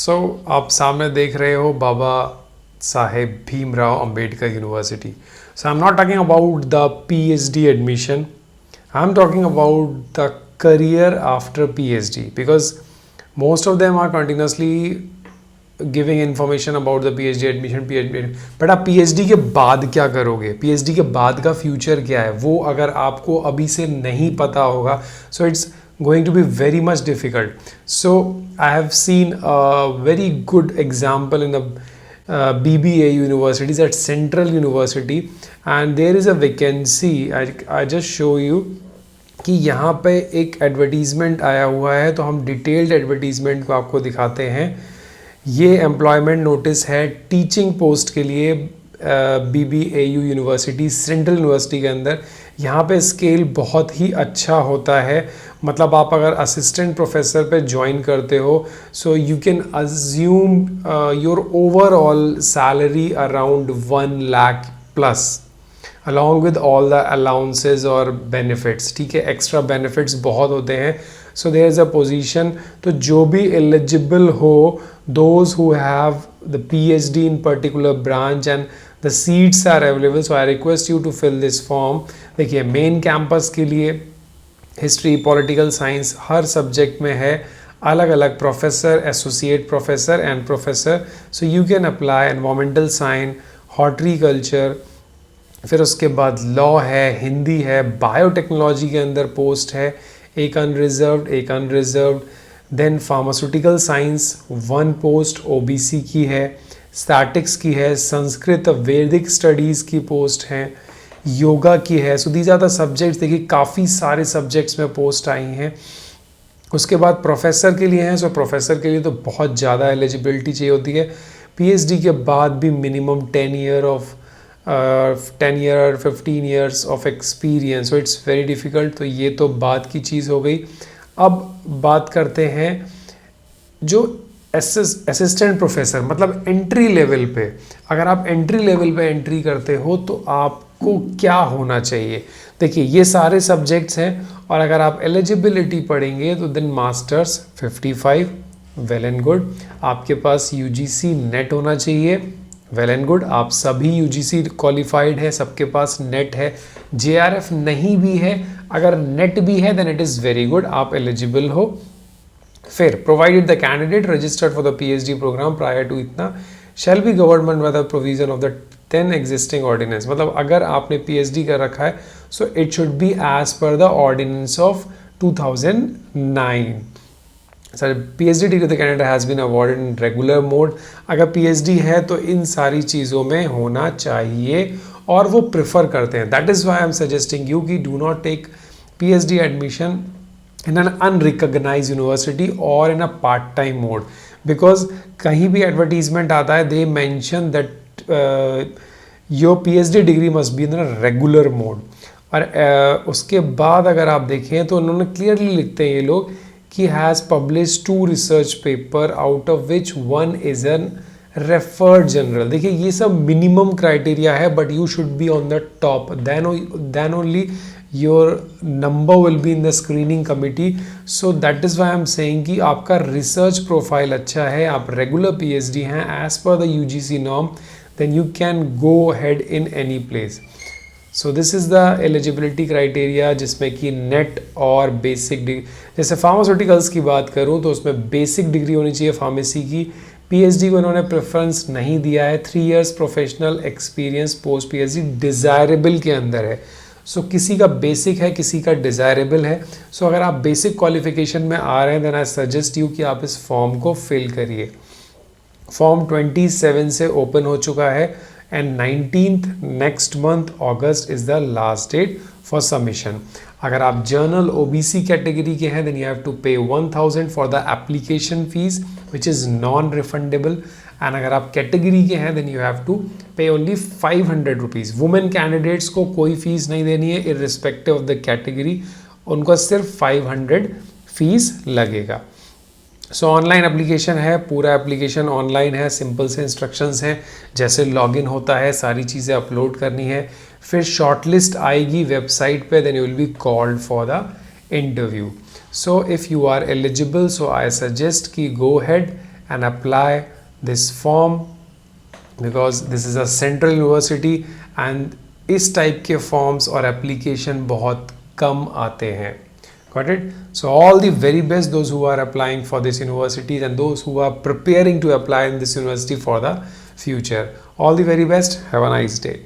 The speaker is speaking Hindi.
सो आप सामने देख रहे हो Baba Saheb Bhimrao Ambedkar university. So I am not talking about the PhD admission. I'm talking about the career after PhD because most of them are continuously giving information about the PhD admission PhD. But आप PhD के बाद क्या करोगे, PhD के बाद का फ्यूचर क्या है, वो अगर आपको अभी से नहीं पता होगा, so it's going to be very much difficult. So I have seen a very good example in a BBA universities at Central University, and there is a vacancy. I just show you कि यहाँ पे एक एडवर्टीज़मेंट आया हुआ है, तो हम डिटेल्ड एडवर्टीज़मेंट को आपको दिखाते हैं. ये एम्प्लॉयमेंट नोटिस है टीचिंग पोस्ट के लिए BBAU यूनिवर्सिटी, सेंट्रल यूनिवर्सिटी के अंदर. यहाँ पे स्केल बहुत ही अच्छा होता है, मतलब आप अगर असिस्टेंट प्रोफेसर पे ज्वाइन करते हो, so you can assume your overall salary around 1 lakh plus along with all the allowances और बेनिफिट्स. ठीक है, एक्स्ट्रा बेनिफिट्स बहुत होते हैं. So there is a position, तो जो भी एलिजिबल हो, those who have the PhD in particular branch and the seats are available, so I request you to fill this form. देखिए, मेन कैंपस के लिए हिस्ट्री, पॉलिटिकल साइंस हर सब्जेक्ट में है, अलग अलग professor, associate professor and professor. So you can apply. Environmental science, horticulture, फिर उसके बाद लॉ है, हिंदी है, बायोटेक्नोलॉजी के अंदर पोस्ट है, एक अनरिजर्व्ड, एक unreserved. Then pharmaceutical science 1 post OBC की है, स्टैटिक्स की है, संस्कृत वैदिक स्टडीज़ की पोस्ट हैं, योगा की है. So these are the subjects. देखिए, काफ़ी सारे सब्जेक्ट्स में पोस्ट आई हैं. उसके बाद प्रोफेसर के लिए हैं. सो प्रोफेसर के लिए तो बहुत ज़्यादा एलिजिबिलिटी चाहिए होती है. PhD के बाद भी minimum 10 year 15 years of experience. So it's very difficult. तो ये तो बात की चीज़ हो गई. अब बात करते हैं जो असिस्टेंट प्रोफेसर, मतलब एंट्री लेवल पे. अगर आप एंट्री लेवल पे एंट्री करते हो तो आपको क्या होना चाहिए. देखिए, ये सारे सब्जेक्ट्स हैं, और अगर आप एलिजिबिलिटी पढ़ेंगे तो then masters 55, well and good. आपके पास UGC नेट होना चाहिए, वेल एंड गुड. आप सभी UGC क्वालिफाइड हैं, सबके पास नेट है. JRF नहीं भी है, अगर नेट भी है then it is very good, आप एलिजिबल हो. फिर provided the candidate registered for the PhD programme prior to इतना shall be government by the provision of the 10 existing ordinance. मतलब अगर आपने PhD कर रखा है, so it should be as per the ordinance of 2009. Sir, PhD degree the candidate has been awarded in regular mode. अगर PhD है तो इन सारी चीज़ों में होना चाहिए, और वो प्रेफर करते हैं. That is why I am suggesting you कि do not take PhD admission in an unrecognized university or in a part-time mode, because कहीं भी advertisement आता है, they mention that your PhD degree must be in a regular mode. और उसके बाद अगर आप देखें तो उन्होंने clearly लिखते हैं ये लोग कि has published 2 research paper out of which 1 is an referred journal. देखिए, ये सब minimum criteria है, but you should be on the top, then only your number will be in the screening committee. So that is why I am saying कि आपका research profile अच्छा है, आप regular PhD हैं as per the UGC norm, then you can go ahead in any place. So this is the eligibility criteria, जिसमें कि net और basic degree. जैसे pharmaceuticals की बात करूँ तो उसमें basic degree होनी चाहिए pharmacy की. PhD को इन्होंने प्रेफरेंस नहीं दिया है. 3 years professional experience post PhD desirable के अंदर है. सो किसी का बेसिक है, किसी का डिज़ायरेबल है. सो अगर आप बेसिक क्वालिफिकेशन में आ रहे हैं देन आई सजेस्ट यू कि आप इस फॉर्म को फिल करिए. फॉर्म 27 से ओपन हो चुका है, and 19th next month August is the last date for submission. अगर आप जर्नल OBC कैटेगरी के हैं देन यू हैव टू पे 1000 for the application fees which is non refundable. And अगर आप कैटेगरी के हैं देन यू हैव टू पे ओनली 500 रुपीज़. वुमेन कैंडिडेट्स को कोई फीस नहीं देनी है इर्रिस्पेक्टिव ऑफ द कैटेगरी, उनको सिर्फ 500 फीस लगेगा. सो ऑनलाइन एप्लीकेशन है, पूरा एप्लीकेशन ऑनलाइन है, सिंपल से इंस्ट्रक्शंस हैं, जैसे लॉगिन होता है सारी चीज़ें अपलोड करनी है. फिर शॉर्टलिस्ट आएगी वेबसाइट पे, then you will be called for the interview. So if you are eligible, so I suggest कि go head and apply this form because this is a central university and इस टाइप के फॉर्म्स और एप्लीकेशन बहुत कम आते हैं. Got it? So all the very best those who are applying for this universities and those who are preparing to apply in this university for the future. All the very best. Have a nice day.